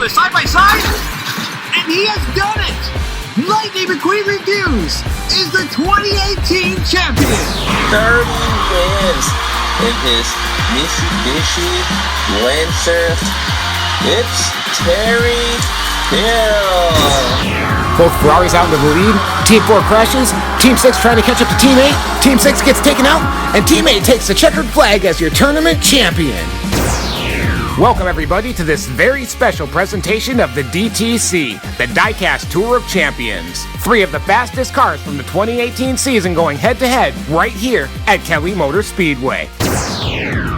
a side-by-side? And he has done it! Lightning McQueen Reviews is the 2018 champion! 30 wins in his Mitsubishi Lancer. It's Terry Hill. Both Ferraris out into the lead. Team 4 crashes. Team 6 trying to catch up to Team 8. Team 6 gets taken out. And Team 8 takes the checkered flag as your tournament champion. Welcome everybody to this very special presentation of the DTC, the Diecast Tour of Champions. 3 of the fastest cars from the 2018 season going head-to-head right here at Kelly Motor Speedway.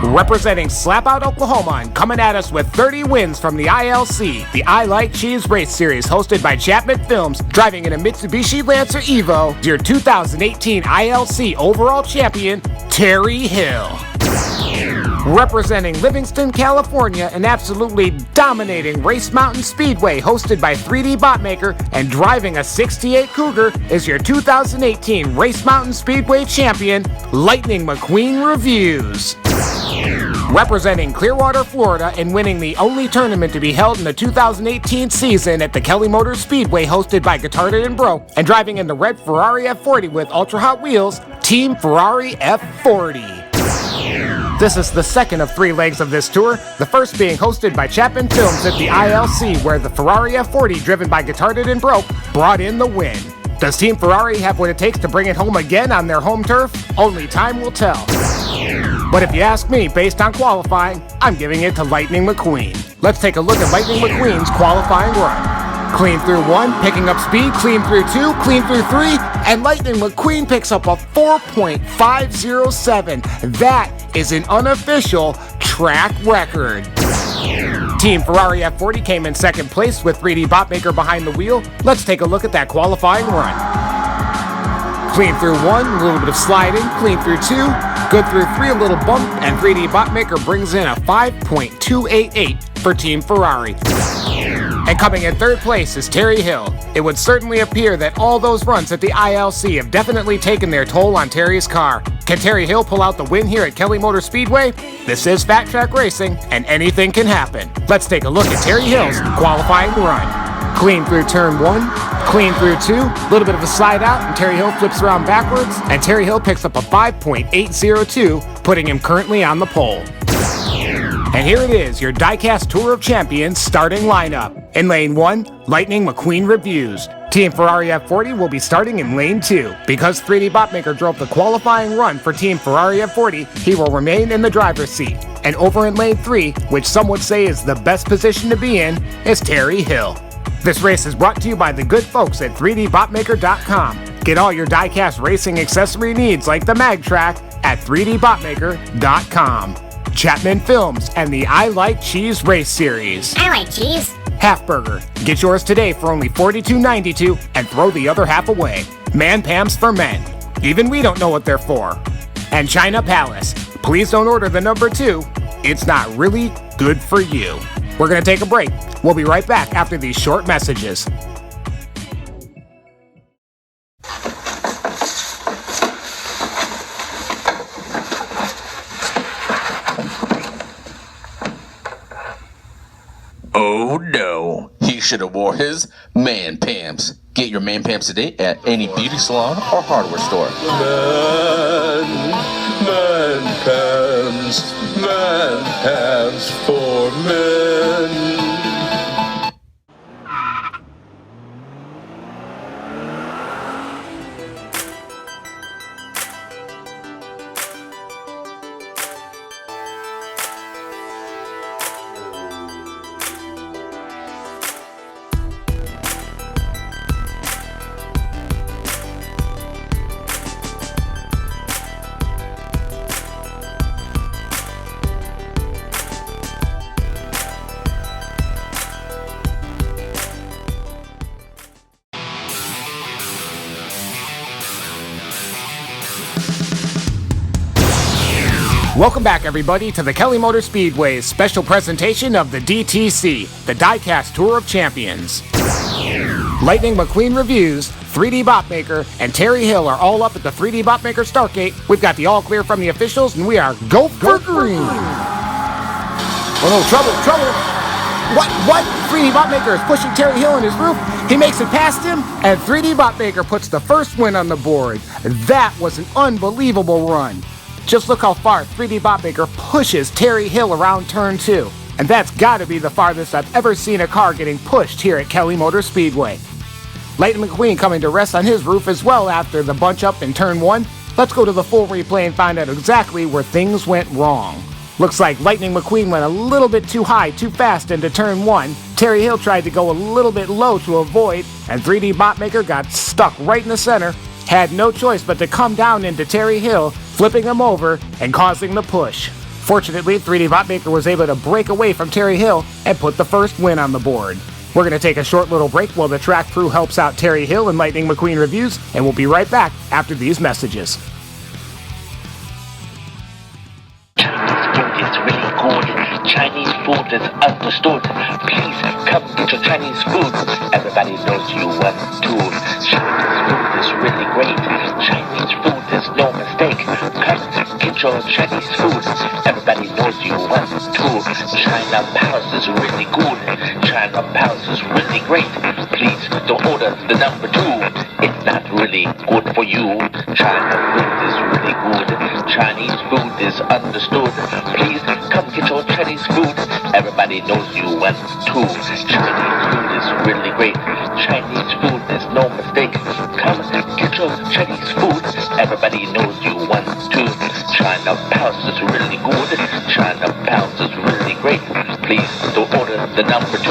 Representing Slap Out, Oklahoma, and coming at us with 30 wins from the ILC, the I Like Cheese Race Series, hosted by Chapman Films, driving in a Mitsubishi Lancer Evo, your 2018 ILC overall champion, Terry Hill. Representing Livingston, California, and absolutely dominating Race Mountain Speedway, hosted by 3D Botmaker, and driving a 68 Cougar, is your 2018 Race Mountain Speedway champion, Lightning McQueen Reviews. Representing Clearwater, Florida, and winning the only tournament to be held in the 2018 season at the Kelly Motor Speedway, hosted by Guitarded and Bro, and driving in the red Ferrari F40 with Ultra Hot Wheels, Team Ferrari F40. This is the second of 3 legs of this tour, the first being hosted by Chapman Films at the ILC, where the Ferrari F40, driven by Guitarded and Broke, brought in the win. Does Team Ferrari have what it takes to bring it home again on their home turf? Only time will tell. But if you ask me, based on qualifying, I'm giving it to Lightning McQueen. Let's take a look at Lightning McQueen's qualifying run. Clean through 1, picking up speed, clean through 2, clean through 3, and Lightning McQueen picks up a 4.507. That is an unofficial track record. Team Ferrari F40 came in second place with 3D Botmaker behind the wheel. Let's take a look at that qualifying run. Clean through 1, a little bit of sliding, clean through 2, good through 3, a little bump, and 3D Botmaker brings in a 5.288 for Team Ferrari. And coming in third place is Terry Hill. It would certainly appear that all those runs at the ILC have definitely taken their toll on Terry's car. Can Terry Hill pull out the win here at Kelly Motor Speedway? This is Fat Track Racing, and anything can happen. Let's take a look at Terry Hill's qualifying run. Clean through turn 1, clean through 2, a little bit of a slide out, and Terry Hill flips around backwards, and Terry Hill picks up a 5.802, putting him currently on the pole. And here it is, your Diecast Tour of Champions starting lineup. In lane 1, Lightning McQueen Reviews. Team Ferrari F40 will be starting in lane 2. Because 3D Botmaker drove the qualifying run for Team Ferrari F40, he will remain in the driver's seat. And over in lane 3, which some would say is the best position to be in, is Terry Hill. This race is brought to you by the good folks at 3dbotmaker.com. Get all your diecast racing accessory needs like the mag track at 3dbotmaker.com. Chapman Films and the I Like Cheese Race Series. I like cheese. Half Burger. Get yours today for only $42.92 and throw the other half away. Man Pams for men. Even we don't know what they're for. And China Palace. Please don't order the number 2. It's not really good for you. We're going to take a break. We'll be right back after these short messages. Oh no, he should have wore his man pants. Get your man pants today at any beauty salon or hardware store. Man pants for men. Welcome back, everybody, to the Kelly Motor Speedway's special presentation of the DTC, the Diecast Tour of Champions. Lightning McQueen Reviews, 3D Botmaker, and Terry Hill are all up at the 3D Botmaker start gate. We've got the all clear from the officials, and we are go for green. Oh no, trouble! What? 3D Botmaker is pushing Terry Hill on his roof. He makes it past him, and 3D Botmaker puts the first win on the board. That was an unbelievable run. Just look how far 3D Botmaker pushes Terry Hill around turn 2. And that's gotta be the farthest I've ever seen a car getting pushed here at Kelly Motor Speedway. Lightning McQueen coming to rest on his roof as well after the bunch up in turn 1. Let's go to the full replay and find out exactly where things went wrong. Looks like Lightning McQueen went a little bit too high, too fast into turn 1. Terry Hill tried to go a little bit low to avoid, and 3D Botmaker got stuck right in the center. Had no choice but to come down into Terry Hill, flipping him over and causing the push. Fortunately, 3D Botmaker was able to break away from Terry Hill and put the first win on the board. We're going to take a short little break while the track crew helps out Terry Hill and Lightning McQueen reviews, and we'll be right back after these messages. Chinese food is understood. Please come get your Chinese food. Everybody knows you want to. Chinese food is really great. Chinese food is no mistake. Come get your Chinese food. Everybody knows you want to. China Palace is really good. China Palace is really great. Please don't order the number 2. It's not really good for you. China food is really good. Chinese food is understood. Please come get your Chinese food. Everybody knows you want to. Chinese food is really great. Chinese food is no mistake. Come get your Chinese food. Everybody knows you want to. China Palace is really good. China Palace is really great. Please don't order the number 2.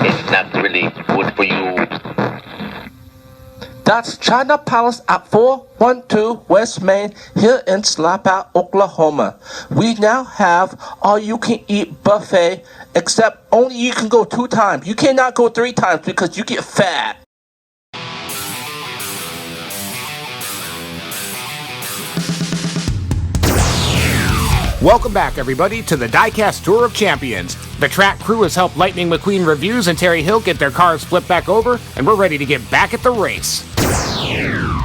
It's not really good for you. That's China Palace at 412 West Main here in Slapout, Oklahoma. We now have all-you-can-eat buffet, except only you can go 2 times. You cannot go 3 times because you get fat. Welcome back, everybody, to the Diecast Tour of Champions. The track crew has helped Lightning McQueen reviews and Terry Hill get their cars flipped back over, and we're ready to get back at the race.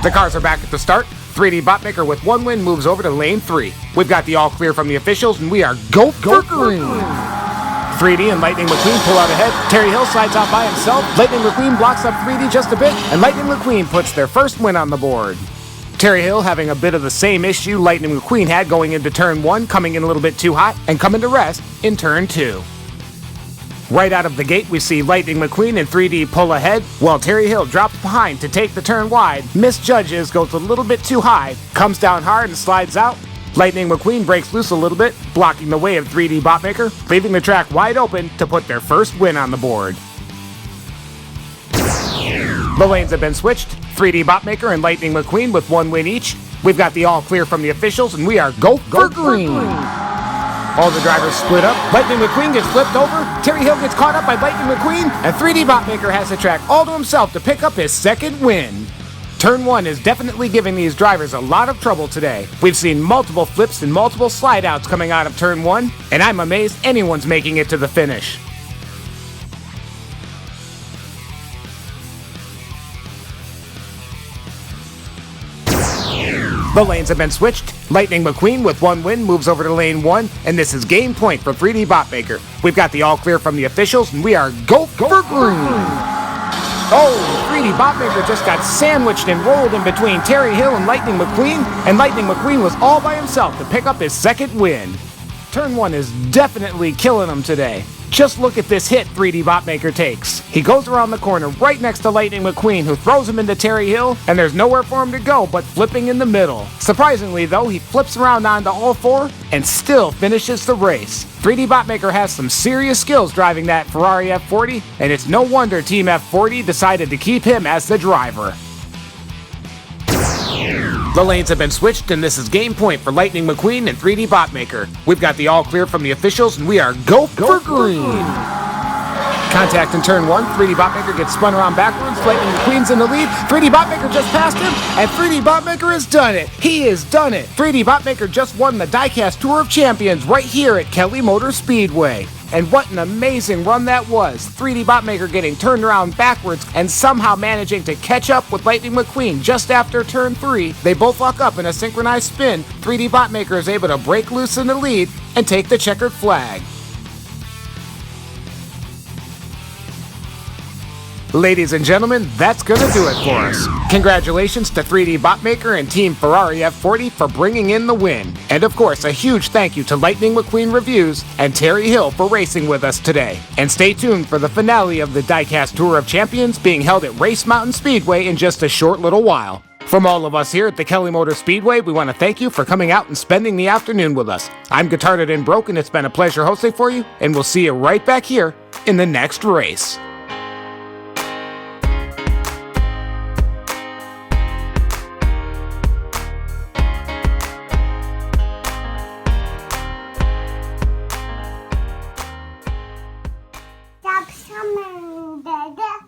The cars are back at the start. 3D Botmaker with 1 win moves over to lane 3. We've got the all clear from the officials, and we are go for green. 3D and Lightning McQueen pull out ahead. Terry Hill slides out by himself. Lightning McQueen blocks up 3D just a bit, and Lightning McQueen puts their first win on the board. Terry Hill having a bit of the same issue Lightning McQueen had going into turn 1, coming in a little bit too hot, and coming to rest in turn 2. Right out of the gate, we see Lightning McQueen and 3D pull ahead, while Terry Hill drops behind to take the turn wide, misjudges, goes a little bit too high, comes down hard and slides out. Lightning McQueen breaks loose a little bit, blocking the way of 3D Botmaker, leaving the track wide open to put their first win on the board. The lanes have been switched. 3D Botmaker and Lightning McQueen with 1 win each. We've got the all clear from the officials, and we are go for green. All the drivers split up. Lightning McQueen gets flipped over. Terry Hill gets caught up by Lightning McQueen, and 3D Botmaker has the track all to himself to pick up his second win. Turn 1 is definitely giving these drivers a lot of trouble today. We've seen multiple flips and multiple slide outs coming out of turn 1, and I'm amazed anyone's making it to the finish. The lanes have been switched. Lightning McQueen with 1 win moves over to lane 1, and this is game point for 3D Botmaker. We've got the all clear from the officials, and we are go for green. Oh, 3D Botmaker just got sandwiched and rolled in between Terry Hill and Lightning McQueen was all by himself to pick up his second win. Turn 1 is definitely killing him today. Just look at this hit 3D Botmaker takes. He goes around the corner right next to Lightning McQueen, who throws him into Terry Hill, and there's nowhere for him to go but flipping in the middle. Surprisingly, though, he flips around onto all 4 and still finishes the race. 3D Botmaker has some serious skills driving that Ferrari F40, and it's no wonder Team F40 decided to keep him as the driver. The lanes have been switched, and this is game point for Lightning McQueen and 3D Botmaker. We've got the all clear from the officials, and we are go for green. Contact in turn 1, 3D Botmaker gets spun around backwards, Lightning McQueen's in the lead, 3D Botmaker just passed him, and 3D Botmaker has done it. He has done it. 3D Botmaker just won the Diecast Tour of Champions right here at Kelly Motor Speedway. And what an amazing run that was. 3D Botmaker getting turned around backwards and somehow managing to catch up with Lightning McQueen just after turn 3. They both lock up in a synchronized spin. 3D Botmaker is able to break loose in the lead and take the checkered flag. Ladies and gentlemen, that's going to do it for us. Congratulations to 3D Botmaker and Team Ferrari F40 for bringing in the win. And of course, a huge thank you to Lightning McQueen Reviews and Terry Hill for racing with us today. And stay tuned for the finale of the Diecast Tour of Champions being held at Race Mountain Speedway in just a short little while. From all of us here at the Kelly Motor Speedway, we want to thank you for coming out and spending the afternoon with us. I'm Guitarded and Broken. It's been a pleasure hosting for you, and we'll see you right back here in the next race.